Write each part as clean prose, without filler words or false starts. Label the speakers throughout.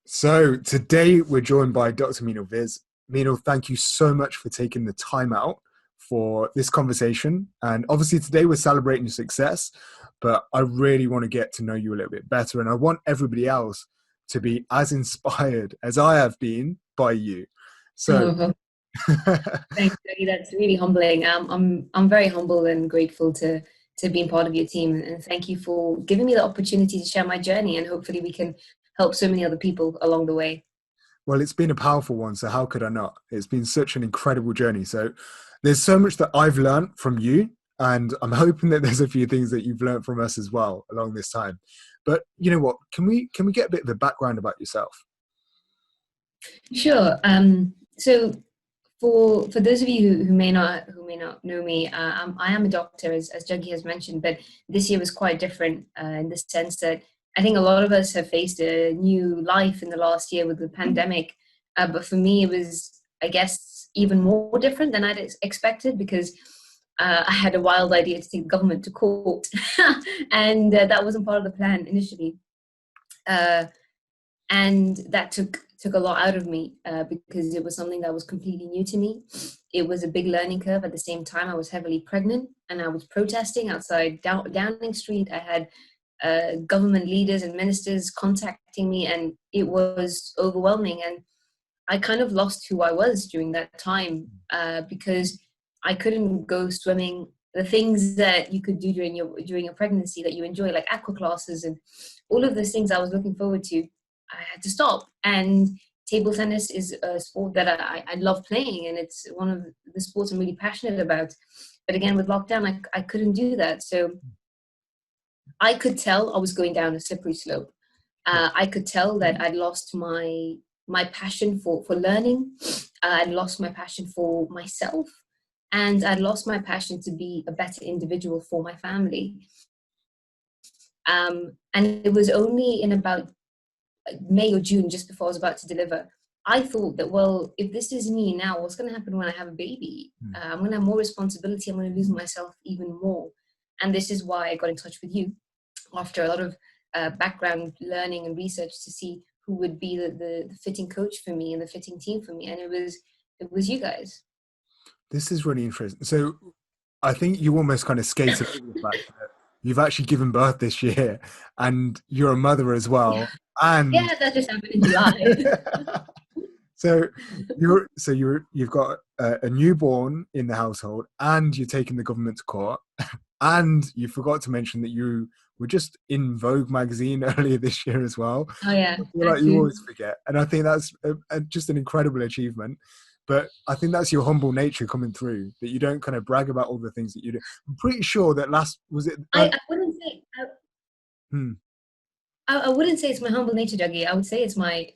Speaker 1: So today we're joined by Dr. Meenal Viz. Meenal, thank you so much for taking the time out for this conversation. And obviously today we're celebrating your success, but I really want to get to know you a little bit better. And I want everybody else to be as inspired as I have been by you. So
Speaker 2: Oh, thanks, Jody. That's really humbling. I'm very humble and grateful to being part of your team, and thank you for giving me the opportunity to share my journey. And hopefully, we can help so many other people along the way.
Speaker 1: well, it's been a powerful one. So how could I not? It's been such an incredible journey. So there's so much that I've learned from you. And I'm hoping that there's a few things that you've learned from us as well along this time. But you know what? Can we get a bit of a background about yourself?
Speaker 2: Sure. So for those of you who may not know me, I am a doctor, as Juggy has mentioned, but this year was quite different in the sense that I think a lot of us have faced a new life in the last year with the pandemic. But for me, it was, I guess, even more different than I'd expected because I had a wild idea to take the government to court, and that wasn't part of the plan initially. Uh, and that took a lot out of me because it was something that was completely new to me. It was a big learning curve. At the same time, I was heavily pregnant and I was protesting outside Downing Street. I had government leaders and ministers contacting me, and it was overwhelming. And I kind of lost who I was during that time because I couldn't go swimming. The things that you could do during your pregnancy that you enjoy, like aqua classes and all of those things I was looking forward to, I had to stop. And table tennis is a sport that I love playing, and it's one of the sports I'm really passionate about. But again, with lockdown, I couldn't do that. So I could tell I was going down a slippery slope. I could tell that I'd lost my passion for learning. I'd lost my passion for myself, and I'd lost my passion to be a better individual for my family. And it was only in about May or June, just before I was about to deliver, I thought that, well, if this is me now, what's going to happen when I have a baby? I'm going to have more responsibility. I'm going to lose myself even more. And this is why I got in touch with you after a lot of background learning and research to see who would be the fitting coach for me and the fitting team for me. And it was you guys.
Speaker 1: This is really interesting. So I think you almost kind of skated over the fact that you've actually given birth this year and you're a mother as
Speaker 2: Yeah,
Speaker 1: well. And
Speaker 2: yeah, that just happened in July.
Speaker 1: so you've got a newborn in the household and you're taking the government to court and you forgot to mention that you were just in Vogue magazine earlier this year as well.
Speaker 2: Oh yeah,
Speaker 1: I feel
Speaker 2: that
Speaker 1: like you
Speaker 2: too.
Speaker 1: always forget. And I think that's just an incredible achievement. But I think that's your humble nature coming through, that you don't kind of brag about all the things that you do. I'm pretty sure that was it?
Speaker 2: I wouldn't say.
Speaker 1: Hmm,
Speaker 2: I wouldn't say it's my humble nature, Dougie. I would say it's my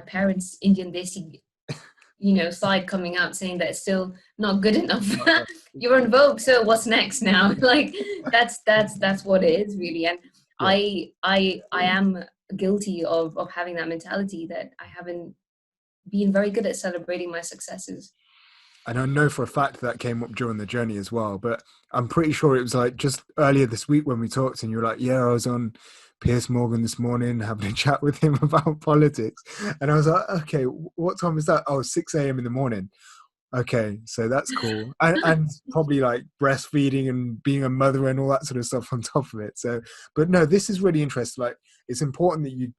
Speaker 2: parents' Indian Desi, side coming out saying that it's still not good enough.
Speaker 1: not that-
Speaker 2: You're on Vogue, so what's next now? Like that's what it is really. And
Speaker 1: yeah.
Speaker 2: I am guilty of having that mentality that I haven't been very good at celebrating my successes.
Speaker 1: And I know for a fact that came up during the journey as well. But I'm pretty sure it was like just earlier this week when we talked, and you were like, "Yeah, I was on Piers Morgan this morning having a chat with him about politics," and I was like, "Okay, what time is that? Oh, 6 a.m. in the morning." Okay, so that's cool, and probably like breastfeeding and being a mother and all that sort of stuff on top of it. So, but no, this is really interesting. Like, it's important that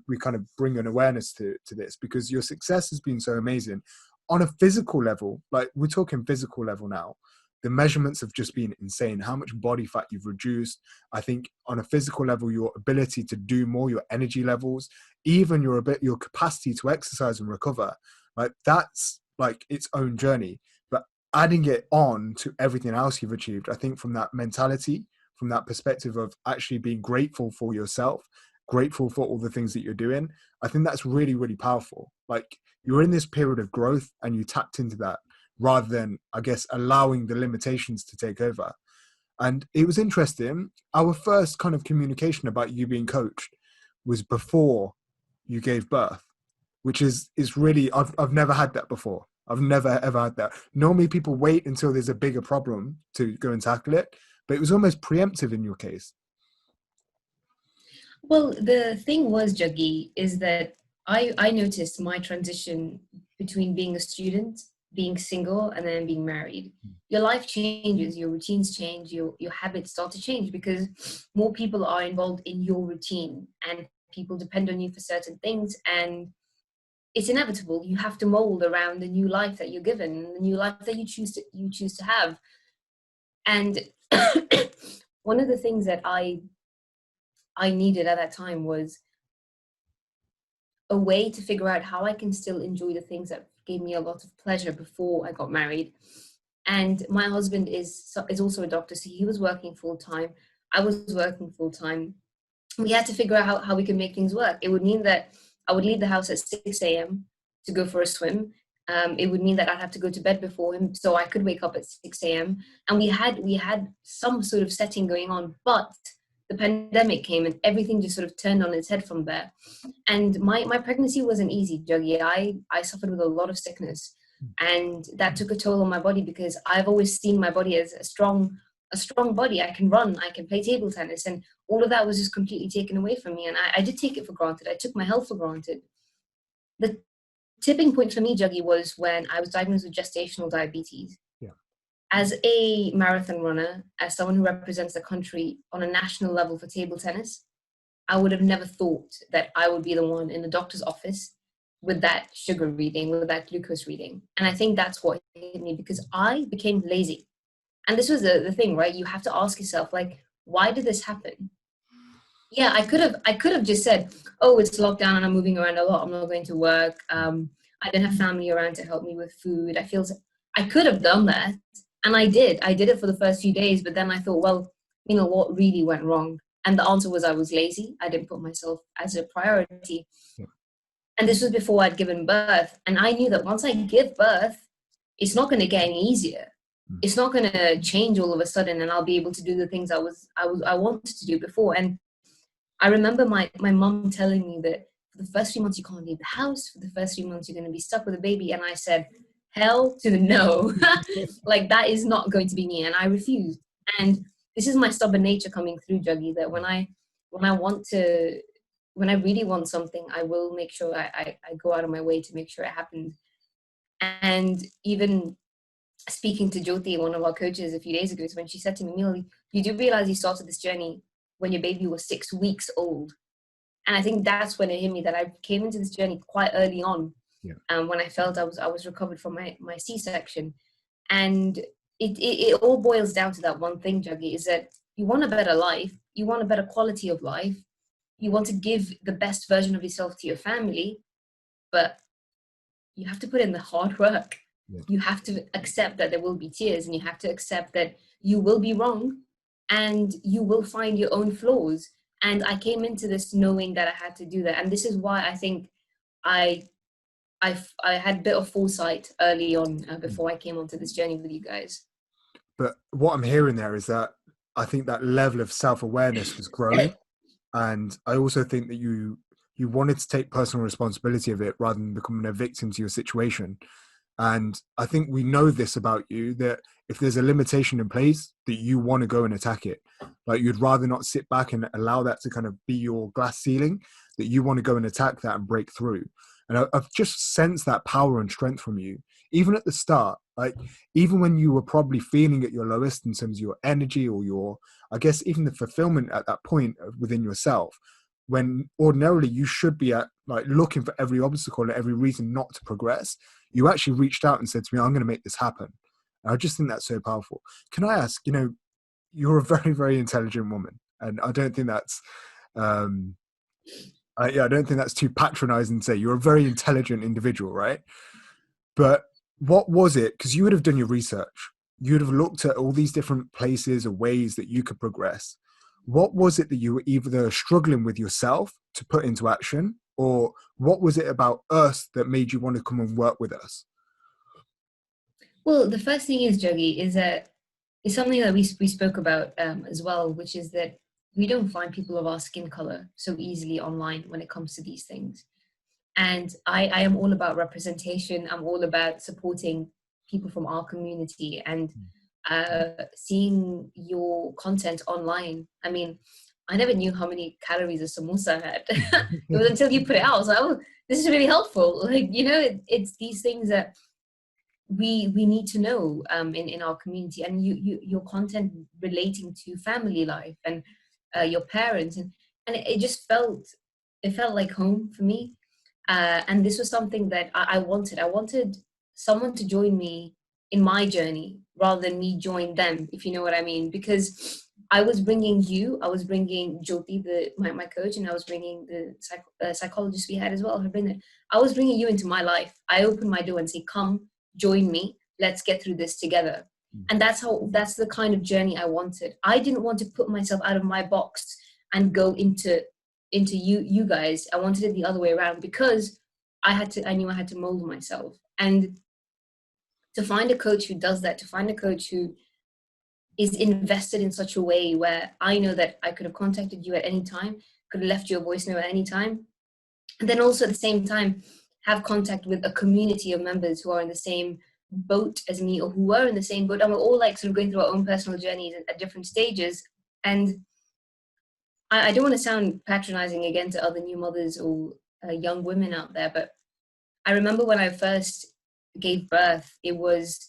Speaker 1: we kind of bring an awareness to this because your success has been so amazing on a physical level. Like, we're talking physical level now. The measurements have just been insane. How much body fat you've reduced. I think on a physical level, your ability to do more, your energy levels, even your capacity to exercise and recover. Like that's like its own journey. But adding it on to everything else you've achieved, I think from that mentality, from that perspective of actually being grateful for yourself, grateful for all the things that you're doing, I think that's really, really powerful. Like you're in this period of growth and you tapped into that rather than, I guess, allowing the limitations to take over. And it was interesting. Our first kind of communication about you being coached was before you gave birth, which is really I've never had that before. I've never ever had that. Normally people wait until there's a bigger problem to go and tackle it, but it was almost preemptive in your case.
Speaker 2: Well, the thing was, Juggy, is that I noticed my transition between being a student, being single, and then being married. Your life changes, your routines change, your habits start to change because more people are involved in your routine and people depend on you for certain things, and it's inevitable. You have to mold around the new life that you're given, the new life that you choose to have. And one of the things that I needed at that time was a way to figure out how I can still enjoy the things that gave me a lot of pleasure before I got married. And my husband is also a doctor, so he was working full time. I was working full time. We had to figure out how we could make things work. It would mean that I would leave the house at 6 a.m. to go for a swim. It would mean that I'd have to go to bed before him, so I could wake up at 6 a.m. And we had some sort of setting going on, but the pandemic came and everything just sort of turned on its head from there. And my pregnancy wasn't easy, Juggy. I suffered with a lot of sickness, and that took a toll on my body because I've always seen my body as a strong body. I can run, I can play table tennis, and all of that was just completely taken away from me. And I did take it for granted. I took my health for granted. The tipping point for me, Juggy, was when I was diagnosed with gestational diabetes.
Speaker 1: Yeah.
Speaker 2: As a marathon runner, as someone who represents the country on a national level for table tennis, I would have never thought that I would be the one in the doctor's office with that sugar reading, with that glucose reading. And I think that's what hit me because I became lazy. And this was the thing, right? You have to ask yourself, like, why did this happen? Yeah, I could have just said, oh, it's lockdown and I'm moving around a lot. I'm not going to work. I don't have family around to help me with food. I could have done that. And I did. I did it for the first few days, but then I thought, well, what really went wrong? And the answer was I was lazy. I didn't put myself as a priority.
Speaker 1: Yeah.
Speaker 2: And this was before I'd given birth. And I knew that once I give birth, it's not going to get any easier. It's not going to change all of a sudden and I'll be able to do the things I wanted to do before. And I remember my mom telling me that for the first 3 months you can't leave the house. For the first 3 months you're going to be stuck with a baby. And I said, hell to the no. Like, that is not going to be me. And I refused. And this is my stubborn nature coming through, Juggy, that when I really want something, I will make sure I go out of my way to make sure it happens. And even speaking to Jyoti, one of our coaches, a few days ago, when she said to me, Meenal, you do realize you started this journey when your baby was 6 weeks old. And I think that's when it hit me that I came into this journey quite early on.
Speaker 1: Yeah.
Speaker 2: When I felt I was recovered from my C-section. And it all boils down to that one thing, Juggy, is that you want a better life, you want a better quality of life, you want to give the best version of yourself to your family, but you have to put in the hard work.
Speaker 1: Yeah.
Speaker 2: You have to accept that there will be tears, and you have to accept that you will be wrong and you will find your own flaws. And I came into this knowing that I had to do that. And this is why I think I had a bit of foresight early on before I came onto this journey with you guys.
Speaker 1: But what I'm hearing there is that I think that level of self-awareness was growing. And I also think that you wanted to take personal responsibility of it rather than becoming a victim to your situation. And I think we know this about you, that if there's a limitation in place, that you want to go and attack it. Like, you'd rather not sit back and allow that to kind of be your glass ceiling, that you want to go and attack that and break through. And I've just sensed that power and strength from you, even at the start. Like, even when you were probably feeling at your lowest in terms of your energy or your, I guess, even the fulfillment at that point within yourself, when ordinarily you should be at, like, looking for every obstacle and every reason not to progress, you actually reached out and said to me, I'm going to make this happen. And I just think that's so powerful. Can I ask, you're a very, very intelligent woman. And I don't think that's, I don't think that's too patronizing to say. You're a very intelligent individual, right? But what was it? Because you would have done your research. You'd have looked at all these different places or ways that you could progress. What was it that you were either struggling with yourself to put into action, or what was it about us that made you want to come and work with us?
Speaker 2: Well, the first thing is, Juggy, is that it's something that we spoke about as well, which is that we don't find people of our skin color so easily online when it comes to these things. And I am all about representation. I'm all about supporting people from our community and seeing your content online. I mean, I never knew how many calories a samosa had. It was until you put it out. I was like, oh, this is really helpful. Like, it's these things that we need to know in our community, and your content relating to family life and your parents, and it just felt like home for me. And this was something that I wanted. I wanted someone to join me in my journey rather than me join them, if you know what I mean. Because I was bringing Jyoti, my coach, and I was bringing the psychologist we had as well. I was bringing you into my life. I opened my door and say, "Come, join me. Let's get through this together." And that's the kind of journey I wanted. I didn't want to put myself out of my box and go into you guys. I wanted it the other way around, because I knew I had to mold myself. And to find a coach who does that, to find a coach who is invested in such a way where I know that I could have contacted you at any time, could have left you a voice note at any time, and then also at the same time have contact with a community of members who are in the same boat as me, or who were in the same boat, and we're all like sort of going through our own personal journeys at different stages. And I don't want to sound patronizing again to other new mothers or young women out there, but I remember when I first gave birth, it was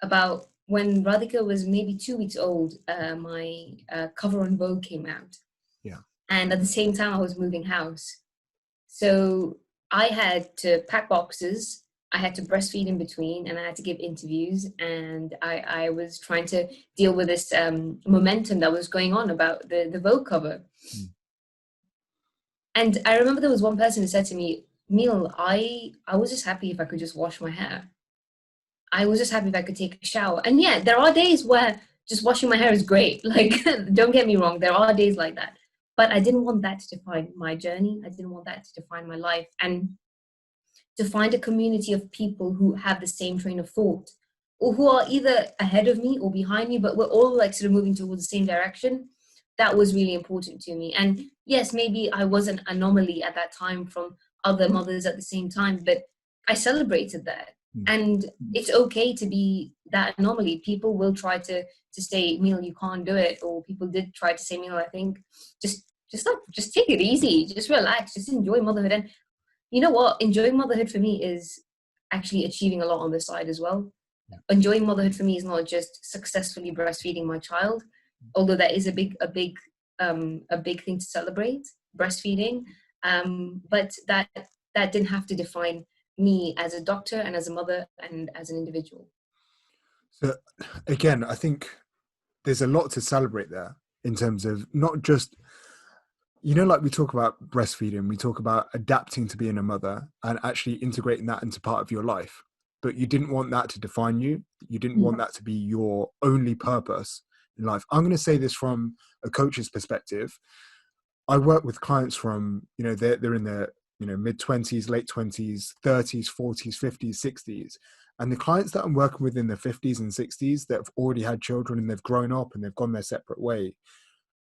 Speaker 2: about when Radhika was maybe 2 weeks old, my cover on Vogue came out.
Speaker 1: Yeah.
Speaker 2: And at the same time, I was moving house. So I had to pack boxes, I had to breastfeed in between, and I had to give interviews. And I was trying to deal with this momentum that was going on about the Vogue cover. And I remember there was one person who said to me, "Meenal, I was just happy if I could just wash my hair. I was just happy if I could take a shower." And yeah, there are days where just washing my hair is great. Like, don't get me wrong, there are days like that. But I didn't want that to define my journey. I didn't want that to define my life. And to find a community of people who have the same train of thought, or who are either ahead of me or behind me, but we're all like sort of moving towards the same direction, that was really important to me. And yes, maybe I was an anomaly at that time from other mothers at the same time, but I celebrated that. And it's okay to be that anomaly. People will try to say, "Meenal, you can't do it," or people did try to say, "Meenal, I think just take it easy, just relax, just enjoy motherhood." And you know what? Enjoying motherhood for me is actually achieving a lot on the side as well. Enjoying motherhood for me is not just successfully breastfeeding my child, although that is a big thing to celebrate, breastfeeding. But that didn't have to define me as a doctor and as a mother and as an individual.
Speaker 1: So again, I think there's a lot to celebrate there in terms of not just, like we talk about breastfeeding, we talk about adapting to being a mother and actually integrating that into part of your life. But you didn't want that to define you. You didn't want that to be your only purpose in life. I'm going to say this from a coach's perspective. I work with clients from, they're in their, mid-20s, late 20s, 30s, 40s, 50s, 60s. And the clients that I'm working with in their 50s and 60s that have already had children and they've grown up and they've gone their separate way,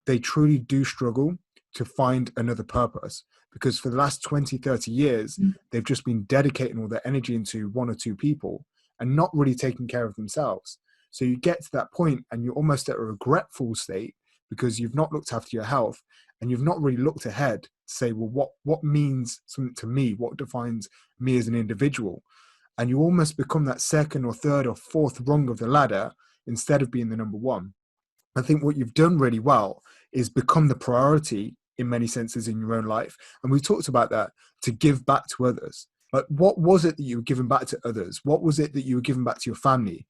Speaker 1: they truly do struggle to find another purpose, because for the last 20, 30 years, they've just been dedicating all their energy into one or two people and not really taking care of themselves. So you get to that point and you're almost at a regretful state because you've not looked after your health and you've not really looked ahead to say, well, what means something to me? What defines me as an individual? And you almost become that second or third or fourth rung of the ladder instead of being the number one. I think what you've done really well is become the priority in many senses in your own life. And we talked about that, to give back to others. Like, what was it that you were giving back to others? What was it that you were giving back to your family?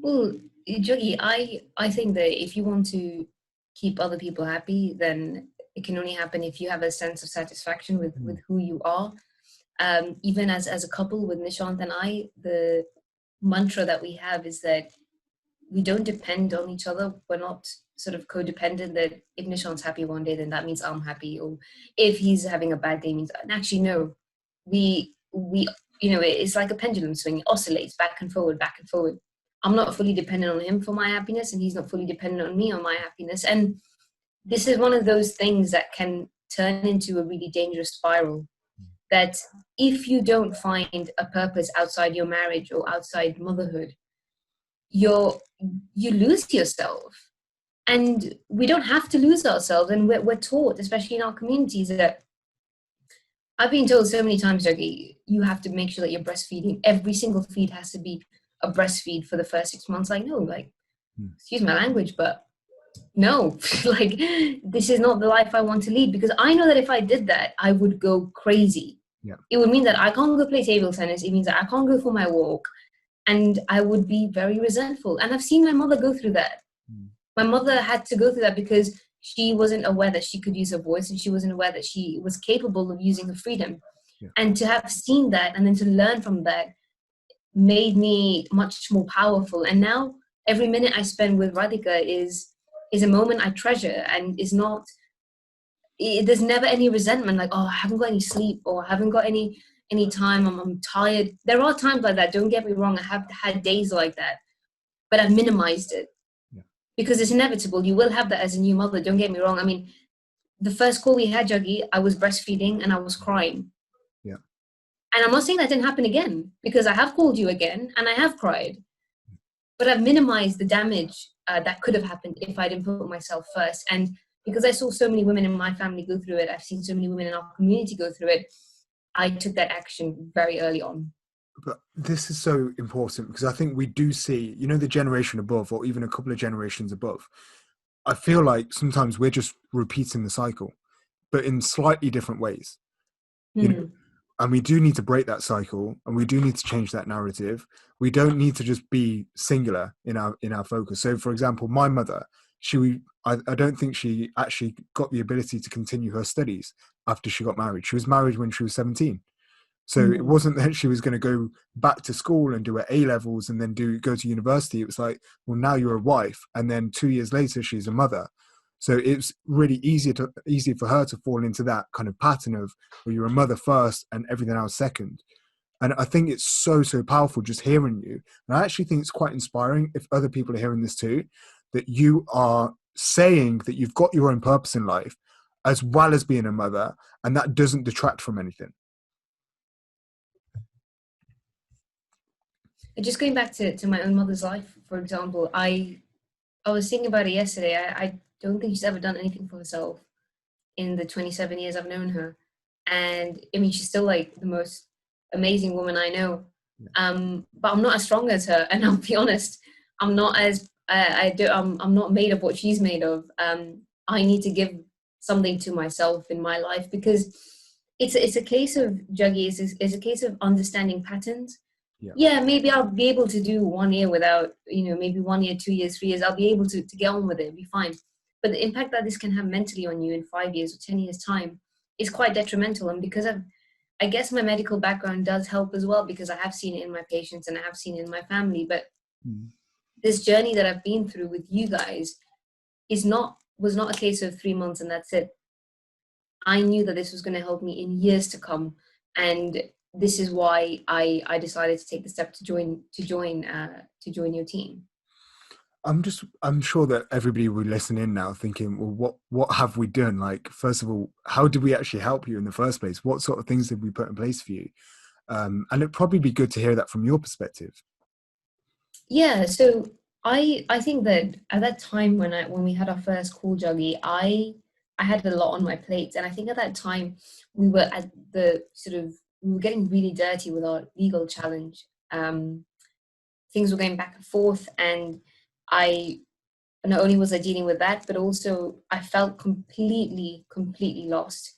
Speaker 2: Well, Juggy, I think that if you want to keep other people happy, then it can only happen if you have a sense of satisfaction with who you are. Even as a couple with Nishant and I, the mantra that we have is that we don't depend on each other. We're not sort of codependent that if Nishant's happy one day, then that means I'm happy. Or if he's having a bad day, means actually, no, we, it's like a pendulum swing. It oscillates back and forward, back and forward. I'm not fully dependent on him for my happiness, and he's not fully dependent on me on my happiness. And this is one of those things that can turn into a really dangerous spiral, that if you don't find a purpose outside your marriage or outside motherhood, you lose yourself. And we don't have to lose ourselves. And we're taught, especially in our communities, that I've been told so many times, Dougie, you have to make sure that you're breastfeeding. Every single feed has to be a breastfeed for the first 6 months. Like, no, like, excuse my language, but no, like, this is not the life I want to lead, because I know that if I did that, I would go crazy.
Speaker 1: Yeah.
Speaker 2: It would mean that I can't go play table tennis. It means that I can't go for my walk, and I would be very resentful. And I've seen my mother go through that. My mother had to go through that because she wasn't aware that she could use her voice, and she wasn't aware that she was capable of using her freedom.
Speaker 1: Yeah.
Speaker 2: And to have seen that and then to learn from that made me much more powerful. And now every minute I spend with Radhika is a moment I treasure, and is not, there's never any resentment, like, oh, I haven't got any sleep, or I haven't got any time, I'm tired. There are times like that, don't get me wrong, I have had days like that, but I've minimized it.
Speaker 1: Yeah.
Speaker 2: Because it's inevitable. You will have that as a new mother, don't get me wrong. I mean, the first call we had, Juggy, I was breastfeeding and I was crying.
Speaker 1: Yeah.
Speaker 2: And I'm not saying that didn't happen again, because I have called you again and I have cried. But I've minimized the damage that could have happened if I didn't put myself first. And because I saw so many women in my family go through it, I've seen so many women in our community go through it, I took that action very early on.
Speaker 1: But this is so important, because I think we do see, you know, the generation above, or even a couple of generations above, I feel like sometimes we're just repeating the cycle, but in slightly different ways, you know. And we do need to break that cycle, and we do need to change that narrative. We don't need to just be singular in our focus. So, for example, my mother, I don't think she actually got the ability to continue her studies after she got married. She was married when she was 17. So it wasn't that she was going to go back to school and do her A levels and then go to university. It was like, well, now you're a wife, and then 2 years later she's a mother. So it's really easy for her to fall into that kind of pattern of, well, you're a mother first and everything else second. And I think it's so powerful just hearing you. And I actually think it's quite inspiring, if other people are hearing this too, that you are saying that you've got your own purpose in life as well as being a mother, and that doesn't detract from anything.
Speaker 2: Just going back to my own mother's life, for example, I was thinking about it yesterday. I don't think she's ever done anything for herself in the 27 years I've known her. And I mean, she's still like the most amazing woman I know. But I'm not as strong as her. And I'll be honest, I'm not as, I'm not made of what she's made of. I need to give something to myself in my life, because it's a case of, Juggy, it's a case of understanding patterns. Yeah, maybe I'll be able to do 1 year without, maybe 1 year, 2 years, 3 years, I'll be able to get on with it, be fine. But the impact that this can have mentally on you in 5 years or 10 years time is quite detrimental. And because I guess my medical background does help as well, because I have seen it in my patients and I have seen it in my family. But this journey that I've been through with you guys was not a case of 3 months and that's it. I knew that this was going to help me in years to come. And this is why I decided to take the step to join your team.
Speaker 1: I'm sure that everybody will listen in now thinking, well, what have we done? Like, first of all, how did we actually help you in the first place? What sort of things did we put in place for you? And it'd probably be good to hear that from your perspective.
Speaker 2: Yeah, so I think that at that time when we had our first call, Juggy, I had a lot on my plate. And I think at that time we were at the we were getting really dirty with our legal challenge. Things were going back and forth, and I not only was I dealing with that, but also I felt completely lost.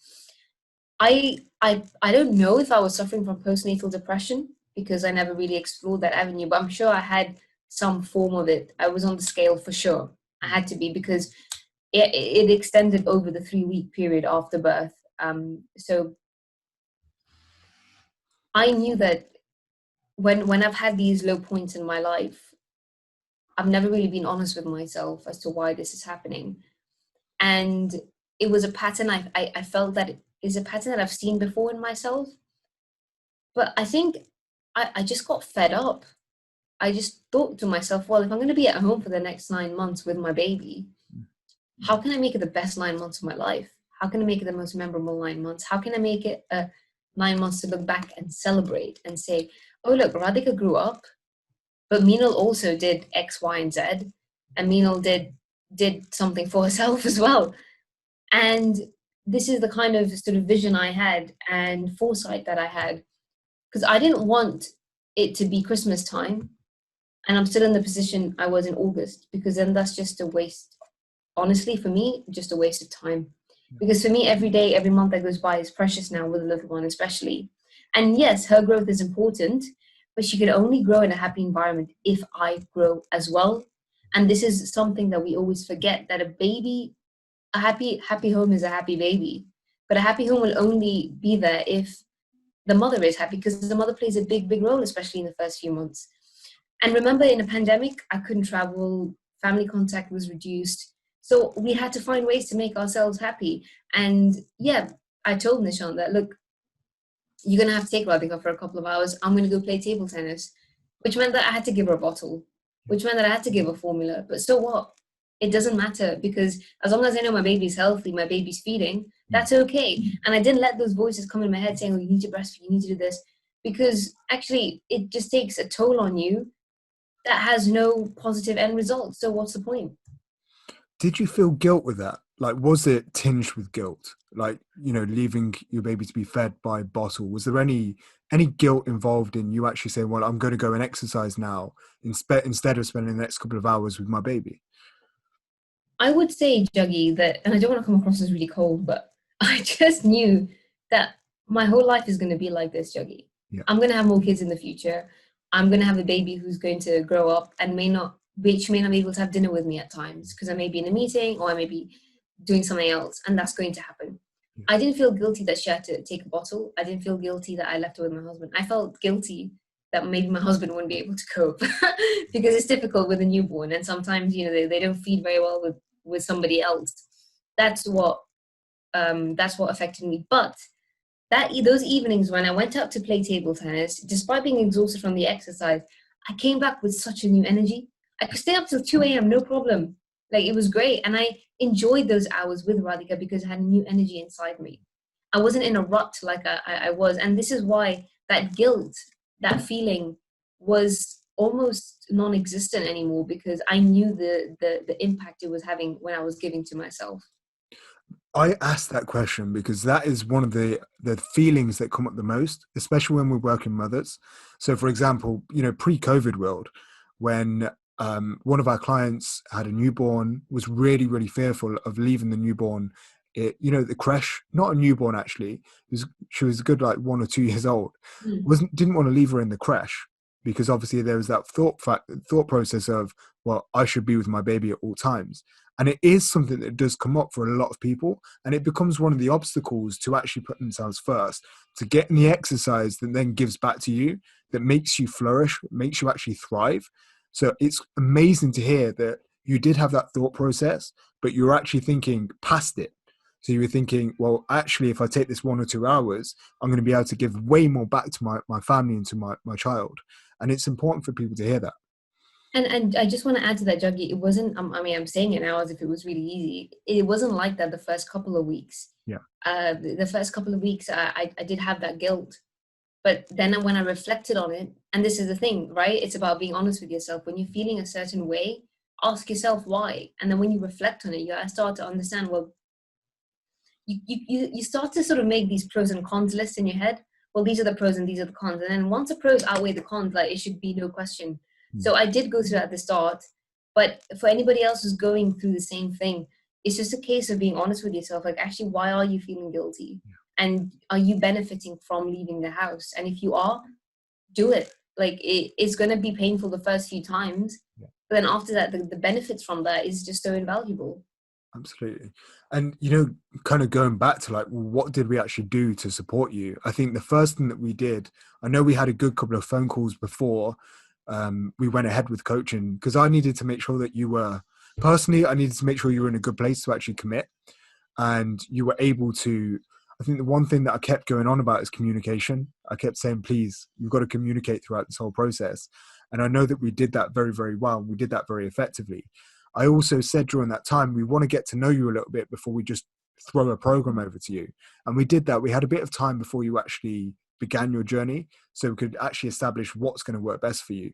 Speaker 2: I don't know if I was suffering from postnatal depression, because I never really explored that avenue, but I'm sure I had some form of it. I was on the scale for sure. I had to be, because it extended over the 3-week period after birth. So I knew that when I've had these low points in my life, I've never really been honest with myself as to why this is happening. And it was a pattern I felt that it is a pattern that I've seen before in myself. But I think I just got fed up. I just thought to myself, well, if I'm going to be at home for the next 9 months with my baby, how can I make it the best 9 months of my life? How can I make it the most memorable 9 months? How can I make it 9 months to look back and celebrate and say, oh, look, Radhika grew up, but Meenal also did X, Y, and Z. And Meenal did did something for herself as well. And this is the kind of sort of vision I had and foresight that I had, because I didn't want it to be Christmas time and I'm still in the position I was in August, because then that's just a waste. Honestly, for me, just a waste of time. Because for me, every day, every month that goes by is precious now with a little one, especially. And yes, her growth is important, but she can only grow in a happy environment if I grow as well. And this is something that we always forget, that a happy home is a happy baby. But a happy home will only be there if the mother is happy, because the mother plays a big role, especially in the first few months. And remember, in a pandemic, I couldn't travel, family contact was reduced. So we had to find ways to make ourselves happy. And yeah, I told Nishan that, look, you're going to have to take Radhika for a couple of hours. I'm going to go play table tennis, which meant that I had to give her a bottle, which meant that I had to give her formula. But so what? It doesn't matter, because as long as I know my baby's healthy, my baby's feeding, that's okay. And I didn't let those voices come in my head saying, oh, you need to breastfeed, you need to do this, because actually it just takes a toll on you that has no positive end result. So what's the point?
Speaker 1: Did you feel guilt with that? Like, was it tinged with guilt? Like, leaving your baby to be fed by bottle. Was there any guilt involved in you actually saying, well, I'm going to go and exercise now instead of spending the next couple of hours with my baby?
Speaker 2: I would say, Juggy, that, and I don't want to come across as really cold, but I just knew that my whole life is going to be like this, Juggy.
Speaker 1: Yeah.
Speaker 2: I'm going to have more kids in the future. I'm going to have a baby who's going to grow up and may not be able to have dinner with me at times, because I may be in a meeting or I may be doing something else, and that's going to happen.
Speaker 1: Yeah.
Speaker 2: I didn't feel guilty that she had to take a bottle. I didn't feel guilty that I left her with my husband. I felt guilty that maybe my husband wouldn't be able to cope because it's difficult with a newborn, and sometimes they don't feed very well with somebody else. That's what affected me. But those evenings when I went out to play table tennis, despite being exhausted from the exercise, I came back with such a new energy. I could stay up till 2 a.m. no problem. Like, it was great, and I enjoyed those hours with Radhika because I had new energy inside me. I wasn't in a rut like I was, and this is why that guilt, that feeling, was almost non-existent anymore, because I knew the impact it was having when I was giving to myself.
Speaker 1: I asked that question because that is one of the feelings that come up the most, especially when we're working mothers. So, for example, pre-COVID world, when one of our clients had a newborn, was really fearful of leaving the newborn. The creche, not a newborn actually. She was a good, like, 1 or 2 years old. Didn't want to leave her in the creche because obviously there was that thought process of, well, I should be with my baby at all times. And it is something that does come up for a lot of people, and it becomes one of the obstacles to actually put themselves first, to get in the exercise that then gives back to you, that makes you flourish, makes you actually thrive. So it's amazing to hear that you did have that thought process, but you're actually thinking past it. So you were thinking, well, actually, if I take this 1 or 2 hours, I'm going to be able to give way more back to my family and to my child. And it's important for people to hear that.
Speaker 2: And I just want to add to that, Juggy. It wasn't. I mean, I'm saying it now as if it was really easy. It wasn't like that the first couple of weeks.
Speaker 1: Yeah.
Speaker 2: The first couple of weeks, I did have that guilt, but then when I reflected on it, and this is the thing, right? It's about being honest with yourself. When you're feeling a certain way, ask yourself why, and then when you reflect on it, you start to understand. Well, you start to sort of make these pros and cons lists in your head. Well, these are the pros and these are the cons, and then once the pros outweigh the cons, like, it should be no question. So I did go through that at the start, but for anybody else who's going through the same thing, it's just a case of being honest with yourself. Like, actually, why are you feeling guilty? And are you benefiting from leaving the house? And if you are, do it. Like, it's going to be painful the first few times, but then after that, the benefits from that is just so invaluable.
Speaker 1: Absolutely. And, kind of going back to, like, what did we actually do to support you? I think the first thing that we did, I know we had a good couple of phone calls before we went ahead with coaching, because I needed to make sure that I needed to make sure you were in a good place to actually commit, and you were able to. I think the one thing that I kept going on about is communication. I kept saying, please, you've got to communicate throughout this whole process. And I know that we did that very, very well. We did that very effectively. I also said during that time, we want to get to know you a little bit before we just throw a program over to you. And we did that. We had a bit of time before you actually began your journey, so we could actually establish what's going to work best for you.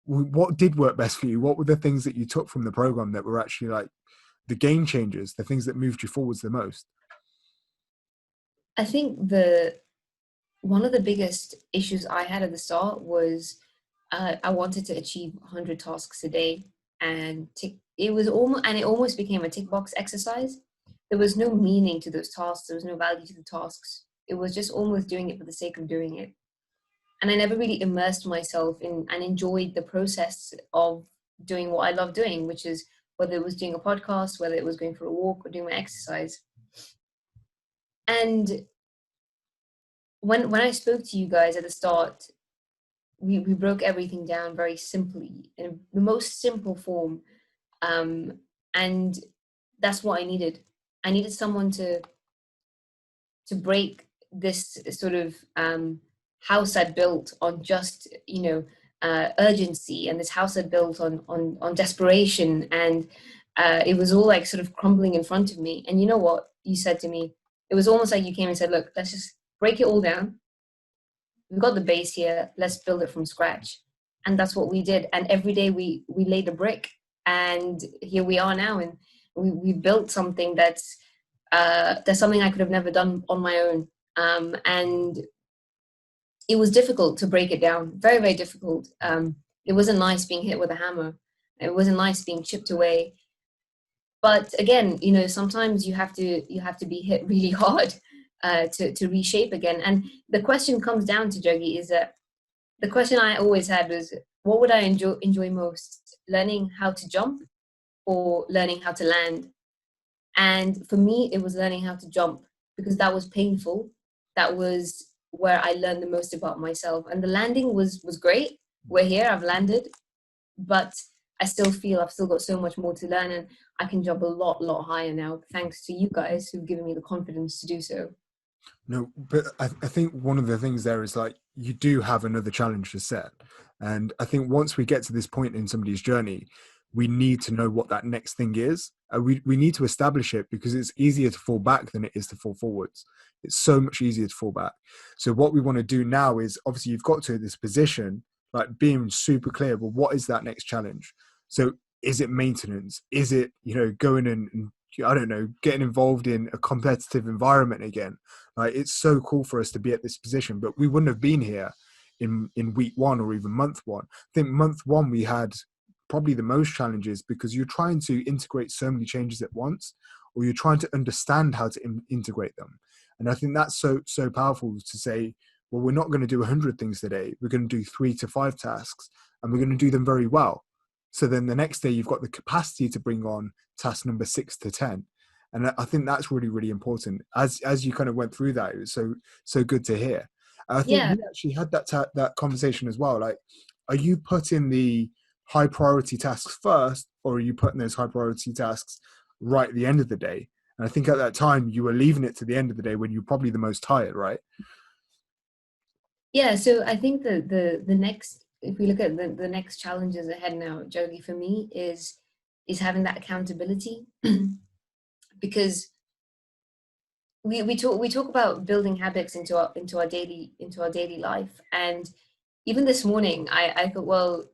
Speaker 1: what did work best for you? What were the things that you took from the program that were actually like the game changers, the things that moved you forwards the most?
Speaker 2: I think one of the biggest issues I had at the start was I wanted to achieve 100 tasks a day, and it almost became a tick box exercise. There was no meaning to those tasks. There was no value to the tasks. It was just almost doing it for the sake of doing it. And I never really immersed myself in and enjoyed the process of doing what I love doing, which is whether it was doing a podcast, whether it was going for a walk or doing my exercise. And when I spoke to you guys at the start, we broke everything down very simply in the most simple form. And that's what I needed. I needed someone to break this sort of house I'd built on just, urgency, and this house I'd built on desperation. And it was all like sort of crumbling in front of me. And you know what you said to me? It was almost like you came and said, look, let's just break it all down. We've got the base here. Let's build it from scratch. And that's what we did. And every day we laid a brick, and here we are now. And we built something that's something I could have never done on my own. And it was difficult to break it down. Very, very difficult. It wasn't nice being hit with a hammer. It wasn't nice being chipped away. But again, sometimes you have to be hit really hard to reshape again. And the question comes down to, Juggy, is that the question I always had was, what would I enjoy most? Learning how to jump or learning how to land? And for me, it was learning how to jump, because that was painful. That was where I learned the most about myself. And the landing was great. We're here, I've landed, but I still feel I've still got so much more to learn, and I can jump a lot higher now, thanks to you guys who've given me the confidence to do so.
Speaker 1: No, but I think one of the things there is like, you do have another challenge to set. And I think once we get to this point in somebody's journey, we need to know what that next thing is. We need to establish it, because it's easier to fall back than it is to fall forwards. It's so much easier to fall back. So what we want to do now is, obviously you've got to this position, like being super clear, well, what is that next challenge? So is it maintenance? Is it, going and I don't know, getting involved in a competitive environment again? Like, it's so cool for us to be at this position, but we wouldn't have been here in week one or even month one. I think month one we had probably the most challenges, because you're trying to integrate so many changes at once, or you're trying to understand how to integrate them. And I think that's so powerful to say, well, we're not going to do 100 things today. We're going to do 3 to 5 tasks, and we're going to do them very well. So then the next day you've got the capacity to bring on task number 6 to 10. And I think that's really, really important. As you kind of went through that, it was so good to hear. And I think
Speaker 2: Yeah.
Speaker 1: we actually had that conversation as well. Like, are you putting the high priority tasks first, or are you putting those high priority tasks right at the end of the day? And I think at that time you were leaving it to the end of the day when you're probably the most tired, right?
Speaker 2: Yeah, so I think the next, if we look at the next challenges ahead now, Jogi, for me is having that accountability. Because we talk about building habits into our daily life. And even this morning I thought, well,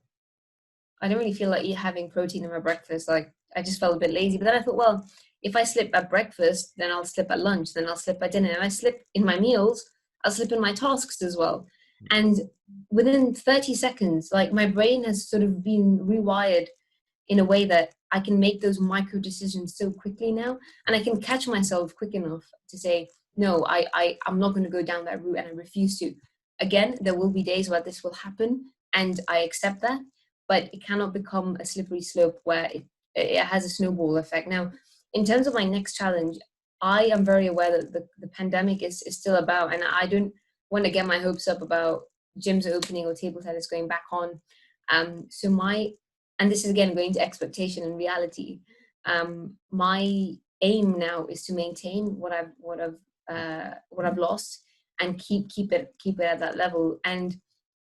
Speaker 2: I don't really feel like having protein in my breakfast. Like, I just felt a bit lazy. But then I thought, well, if I slip at breakfast, then I'll slip at lunch, then I'll slip at dinner. And I slip in my meals, I'll slip in my tasks as well. And within 30 seconds, like, my brain has sort of been rewired in a way that I can make those micro decisions so quickly now. And I can catch myself quick enough to say, no, I'm not going to go down that route, and I refuse to. Again, there will be days where this will happen, and I accept that. But it cannot become a slippery slope where it has a snowball effect. Now, in terms of my next challenge, I am very aware that the pandemic is still about, and I don't want to get my hopes up about gyms opening or table tennis going back on. And this is again going to expectation and reality. My aim now is to maintain what I've lost, and keep it at that level. And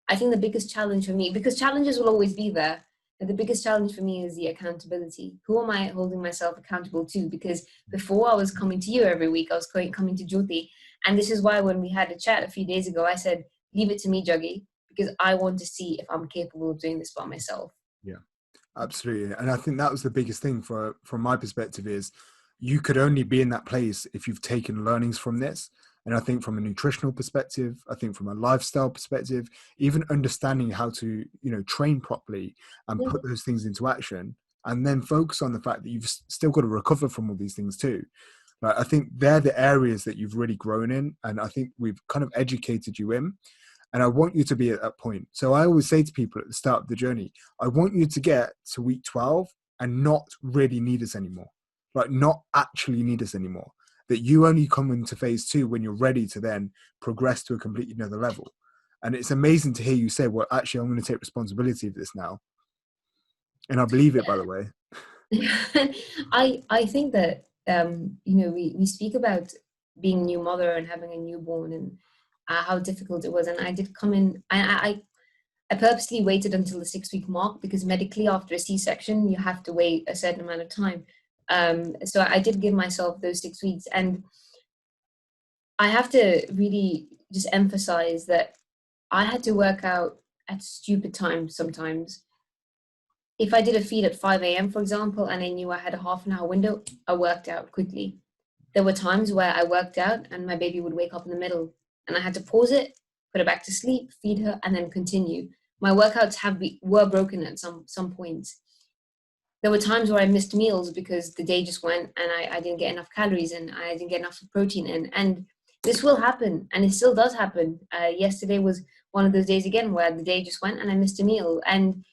Speaker 2: I think the biggest challenge for me, because challenges will always be there, and the biggest challenge for me is the accountability. Who am I holding myself accountable to? Because before I was coming to you every week, I was coming to Jyoti. And this is why when we had a chat a few days ago, I said, leave it to me, Juggy, because I want to see if I'm capable of doing this by myself.
Speaker 1: Yeah, absolutely. And I think that was the biggest thing from my perspective is you could only be in that place if you've taken learnings from this. And I think from a nutritional perspective, I think from a lifestyle perspective, even understanding how to, train properly and
Speaker 2: Yeah.
Speaker 1: put those things into action, and then focus on the fact that you've still got to recover from all these things too. Like, I think they're the areas that you've really grown in. And I think we've kind of educated you in. And I want you to be at that point. So I always say to people at the start of the journey, I want you to get to week 12 and not really need us anymore. Like, not actually need us anymore. That you only come into phase 2 when you're ready to then progress to a completely another level. And it's amazing to hear you say, well, actually, I'm going to take responsibility of this now. And I believe it, by the way.
Speaker 2: I think that we speak about being a new mother and having a newborn, and how difficult it was. And I did come in. I purposely waited until the 6-week mark, because medically after a C-section you have to wait a certain amount of time. So I did give myself those 6 weeks, and I have to really just emphasize that I had to work out at stupid times sometimes. If I did a feed at 5 a.m., for example, and I knew I had a half an hour window, I worked out quickly. There were times where I worked out and my baby would wake up in the middle, and I had to pause it, put her back to sleep, feed her, and then continue. My workouts were broken at some points. There were times where I missed meals because the day just went and I didn't get enough calories and I didn't get enough protein in. And this will happen, and it still does happen. Yesterday was one of those days again where the day just went and I missed a meal. And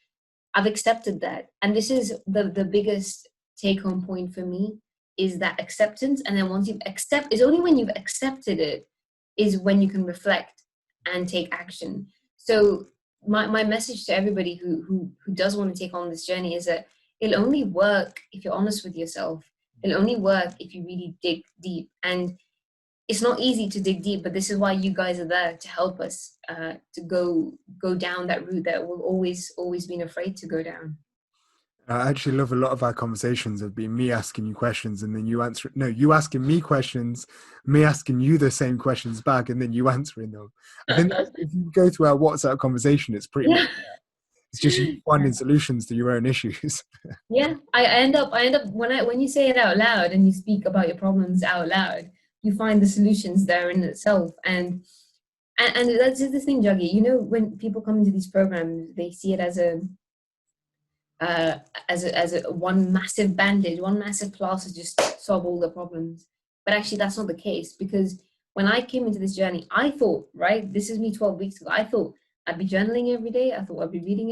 Speaker 2: I've accepted that. And this is the biggest take home point for me, is that acceptance. And then once you've it's only when you've accepted it is when you can reflect and take action. So my message to everybody who does want to take on this journey is that it'll only work if you're honest with yourself. It'll only work if you really dig deep. And it's not easy to dig deep, but this is why you guys are there to help us to go down that route that we've always been afraid to go down.
Speaker 1: I actually love a lot of our conversations have been me asking you questions and then you asking me questions, me asking you the same questions back, and then you answering them. I think if you go through our WhatsApp conversation, it's pretty much,
Speaker 2: Yeah.
Speaker 1: it's just you finding solutions to your own issues.
Speaker 2: Yeah, I end up when you say it out loud and you speak about your problems out loud, you find the solutions there in itself. And that's the thing, Juggy. When people come into these programs, they see it as a one massive bandage, one massive plaster, just solve all the problems. But actually, that's not the case, because when I came into this journey, I thought, right, this is me 12 weeks ago. I thought I'd be journaling every day. I thought I'd be reading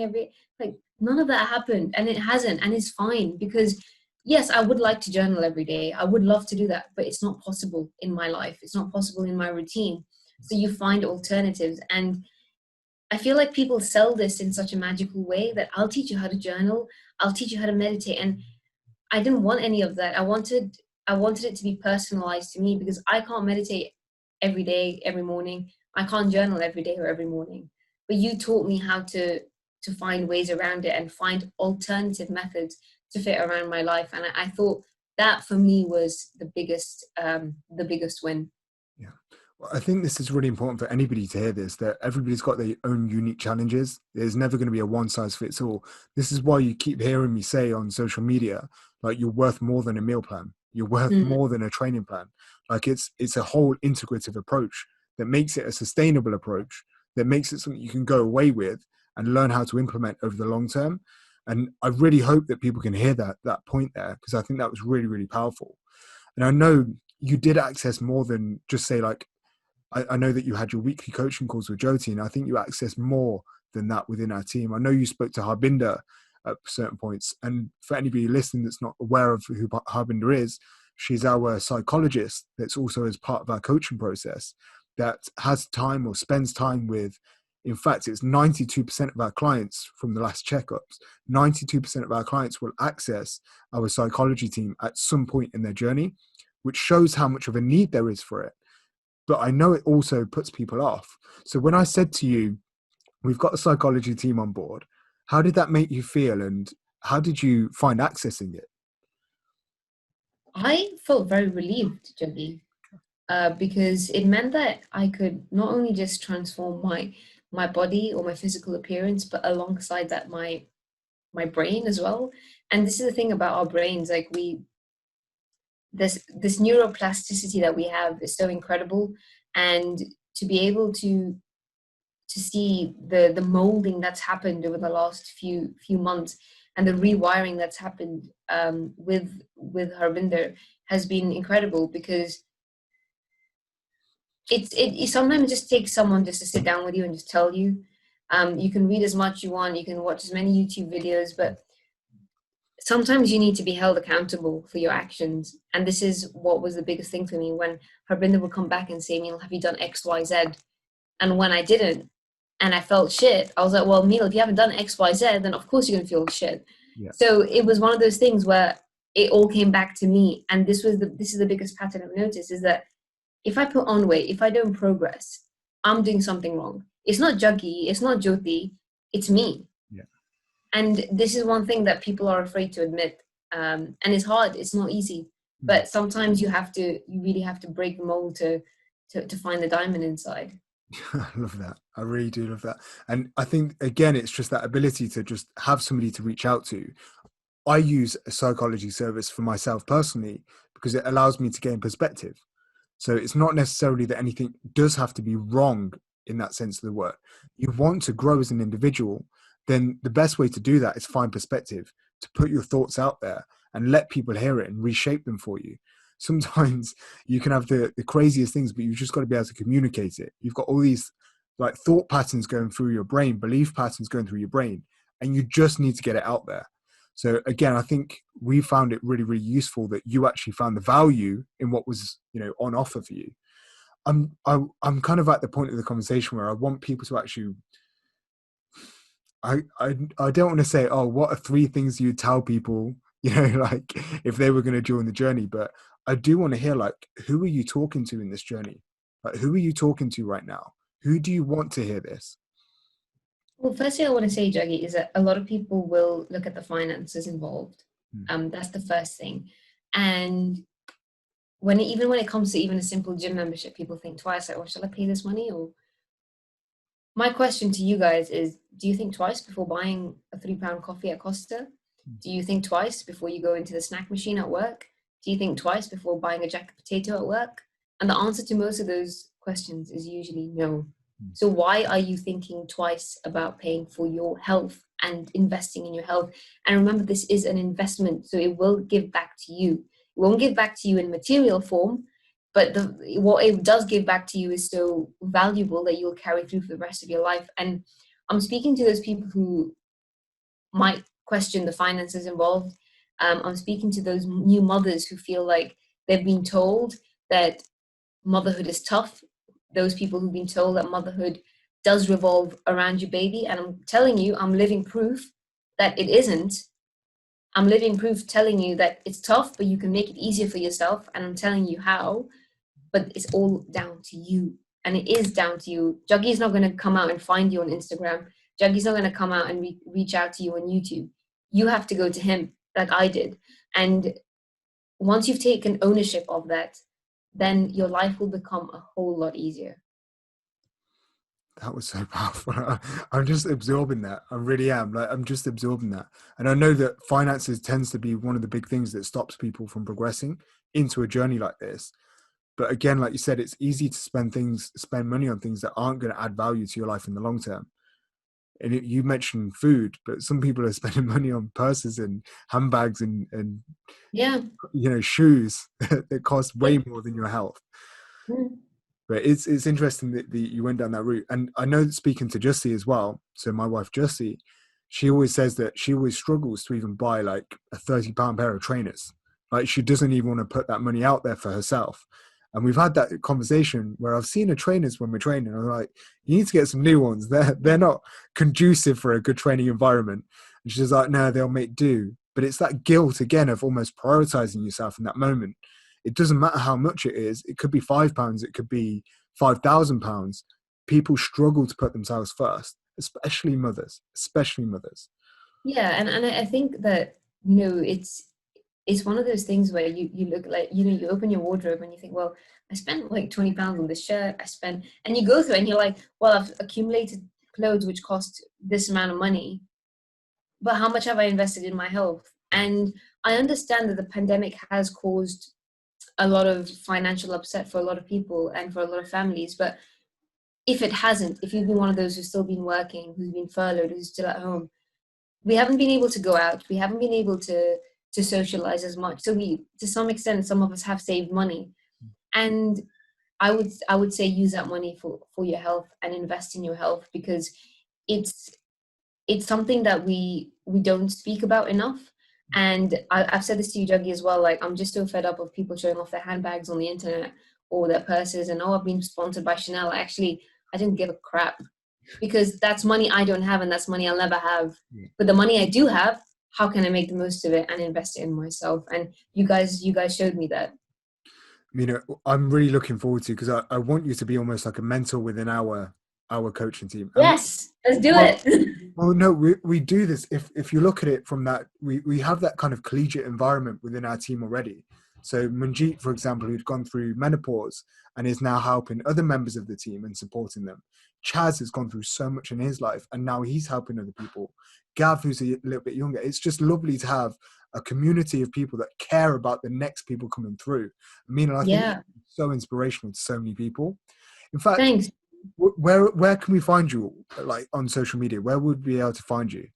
Speaker 2: like none of that happened, and it hasn't, and it's fine, because yes, I would like to journal every day. I would love to do that, but it's not possible in my life. It's not possible in my routine. So you find alternatives. And I feel like people sell this in such a magical way that I'll teach you how to journal, I'll teach you how to meditate. And I didn't want any of that. I wanted it to be personalized to me, because I can't meditate every day, every morning. I can't journal every day or every morning. But you taught me how to find ways around it and find alternative methods to fit around my life. And I thought that for me was the biggest win.
Speaker 1: Yeah. Well, I think this is really important for anybody to hear this, that everybody's got their own unique challenges. There's never going to be a one size fits all. This is why you keep hearing me say on social media, like, you're worth more than a meal plan. You're worth
Speaker 2: Mm.
Speaker 1: more than a training plan. Like, it's a whole integrative approach that makes it a sustainable approach, that makes it something you can go away with and learn how to implement over the long term. And I really hope that people can hear that point there, because I think that was really, really powerful. And I know you did access more than just say, like, I know that you had your weekly coaching calls with Jyoti, and I think you accessed more than that within our team. I know you spoke to Harbinder at certain points. And for anybody listening that's not aware of who Harbinder is, she's our psychologist that's also as part of our coaching process, that has time or spends time with, in fact, it's 92% of our clients from the last checkups, 92% of our clients will access our psychology team at some point in their journey, which shows how much of a need there is for it. But I know it also puts people off. So when I said to you, we've got a psychology team on board, how did that make you feel, and how did you find accessing it?
Speaker 2: I felt very relieved, Juggy, because it meant that I could not only just transform my body or my physical appearance, but alongside that, my brain as well. And this is the thing about our brains, like this neuroplasticity that we have is so incredible. And to be able to see the molding that's happened over the last few months, and the rewiring that's happened with Harbinder has been incredible, because it sometimes just takes someone just to sit down with you and just tell you. You can read as much you want, you can watch as many YouTube videos, but sometimes you need to be held accountable for your actions. And this is what was the biggest thing for me, when Harbinder would come back and say, Meenal, have you done X, Y, Z? And when I didn't, and I felt shit, I was like, well, Meenal, if you haven't done X, Y, Z, then of course you're gonna feel shit.
Speaker 1: Yeah.
Speaker 2: So it was one of those things where it all came back to me. And this is the biggest pattern I've noticed, is that if I put on weight, if I don't progress, I'm doing something wrong. It's not Juggy, it's not Jyoti, it's me.
Speaker 1: Yeah.
Speaker 2: And this is one thing that people are afraid to admit. And it's hard, it's not easy. But sometimes you really have to break the mold to find the diamond inside.
Speaker 1: I love that. I really do love that. And I think, again, it's just that ability to just have somebody to reach out to. I use a psychology service for myself personally because it allows me to gain perspective. So it's not necessarily that anything does have to be wrong in that sense of the word. You want to grow as an individual, then the best way to do that is find perspective, to put your thoughts out there and let people hear it and reshape them for you. Sometimes you can have the craziest things, but you've just got to be able to communicate it. You've got all these like thought patterns going through your brain, belief patterns going through your brain, and you just need to get it out there. So again, I think we found it really, really useful that you actually found the value in what was, on offer for you. I'm kind of at the point of the conversation where I want people to actually, I don't want to say, oh, what are 3 things you tell people, like if they were going to join the journey, but I do want to hear, like, who are you talking to in this journey? Like, who are you talking to right now? Who do you want to hear this?
Speaker 2: Well, firstly, I want to say, Juggy, is that a lot of people will look at the finances involved. That's the first thing. And even when it comes to even a simple gym membership, people think twice, like, oh, shall I pay this money? Or my question to you guys is, do you think twice before buying a £3 coffee at Costa? Do you think twice before you go into the snack machine at work? Do you think twice before buying a jacket potato at work? And the answer to most of those questions is usually no. So why are you thinking twice about paying for your health and investing in your health? And remember, this is an investment, so it will give back to you. It won't give back to you in material form, but what it does give back to you is so valuable that you'll carry through for the rest of your life. And I'm speaking to those people who might question the finances involved. I'm speaking to those new mothers who feel like they've been told that motherhood is tough. Those people who've been told that motherhood does revolve around your baby. And I'm telling you, I'm living proof that it isn't. I'm living proof telling you that it's tough, but you can make it easier for yourself. And I'm telling you how, but it's all down to you. And it is down to you. Juggy's not going to come out and find you on Instagram. Juggy's not going to come out and reach out to you on YouTube. You have to go to him, like I did. And once you've taken ownership of that, then your life will become a whole lot easier.
Speaker 1: That was so powerful. I'm just absorbing that. I really am. Like, I'm just absorbing that. And I know that finances tends to be one of the big things that stops people from progressing into a journey like this. But again, like you said, it's easy to spend money on things that aren't going to add value to your life in the long term. And you mentioned food, but some people are spending money on purses and handbags and
Speaker 2: yeah,
Speaker 1: shoes that cost way more than your health.
Speaker 2: Mm.
Speaker 1: But it's interesting that you went down that route. And I know that, speaking to Jussie as well, so my wife Jussie, she always says that she always struggles to even buy like a £30 pair of trainers. Like, she doesn't even want to put that money out there for herself. And we've had that conversation where I've seen her trainers when we're training. I'm like, you need to get some new ones. They're not conducive for a good training environment. And she's like, no, they'll make do. But it's that guilt again of almost prioritizing yourself in that moment. It doesn't matter how much it is. It could be £5. It could be £5,000. People struggle to put themselves first, especially mothers.
Speaker 2: Yeah, and I think that, it's one of those things where you look like, you open your wardrobe and you think, well, I spent like £20 on this shirt, and you go through it and you're like, well, I've accumulated clothes which cost this amount of money, but how much have I invested in my health? And I understand that the pandemic has caused a lot of financial upset for a lot of people and for a lot of families. But if it hasn't, if you've been one of those who's still been working, who's been furloughed, who's still at home, we haven't been able to go out. We haven't been able to socialize as much. So we, to some extent, some of us have saved money. And I would say use that money for your health and invest in your health, because it's something that we don't speak about enough. And I've said this to you, Juggy, as well. Like, I'm just so fed up of people showing off their handbags on the internet or their purses and, oh, I've been sponsored by Chanel. I didn't give a crap, because that's money I don't have and that's money I'll never have. But the money I do have, how can I make the most of it and invest it in myself? And you guys showed me that.
Speaker 1: I'm really looking forward to, because I want you to be almost like a mentor within our coaching team.
Speaker 2: Yes, let's do it.
Speaker 1: Well, no, we do this. If you look at it from that, we have that kind of collegiate environment within our team already. So Manjeet, for example, who'd gone through menopause and is now helping other members of the team and supporting them. Chaz has gone through so much in his life and now he's helping other people. Gav, who's a little bit younger. It's just lovely to have a community of people that care about the next people coming through. I think it's so inspirational to so many people. In fact,
Speaker 2: thanks.
Speaker 1: Where can we find you, like on social media? Where would we be able to find you?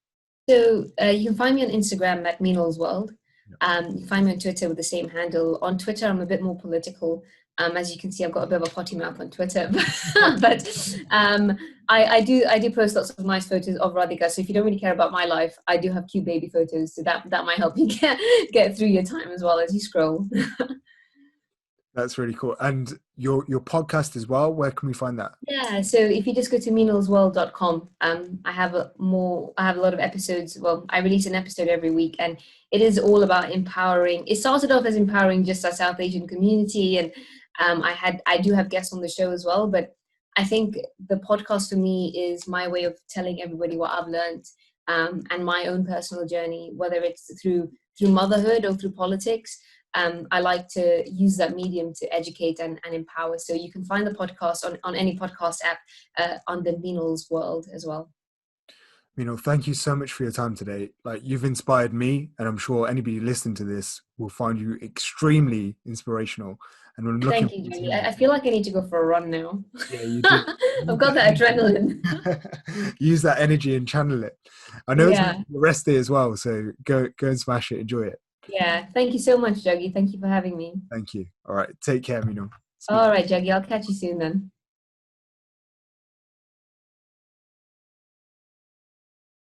Speaker 2: So you can find me on Instagram at Meenal's World. You can find me on Twitter with the same handle. On Twitter, I'm a bit more political. As you can see, I've got a bit of a potty mouth on Twitter, but I do post lots of nice photos of Radhika. So if you don't really care about my life, I do have cute baby photos. So that might help you get through your time as well as you scroll.
Speaker 1: That's really cool. And your podcast as well, where can we find that?
Speaker 2: Yeah, so if you just go to meenalsworld.com, I have a lot of episodes. Well, I release an episode every week, and it is all about empowering. It started off as empowering just our South Asian community, and I do have guests on the show as well. But I think the podcast for me is my way of telling everybody what I've learned, and my own personal journey, whether it's through motherhood or through politics. I like to use that medium to educate and empower. So you can find the podcast on any podcast app on the Meenal's World as well.
Speaker 1: Meenal, thank you so much for your time today. Like, you've inspired me, and I'm sure anybody listening to this will find you extremely inspirational. And we're looking.
Speaker 2: Thank you, Julie. I feel like I need to go for a run now.
Speaker 1: Yeah, you do.
Speaker 2: I've got that adrenaline.
Speaker 1: Use that energy and channel it. I know it's a rest day as well, so go and smash it. Enjoy it.
Speaker 2: Yeah, thank you so much, Juggy. Thank you for having me.
Speaker 1: Thank you. All right, take care, Meenal.
Speaker 2: All right, Juggy. I'll catch you soon then.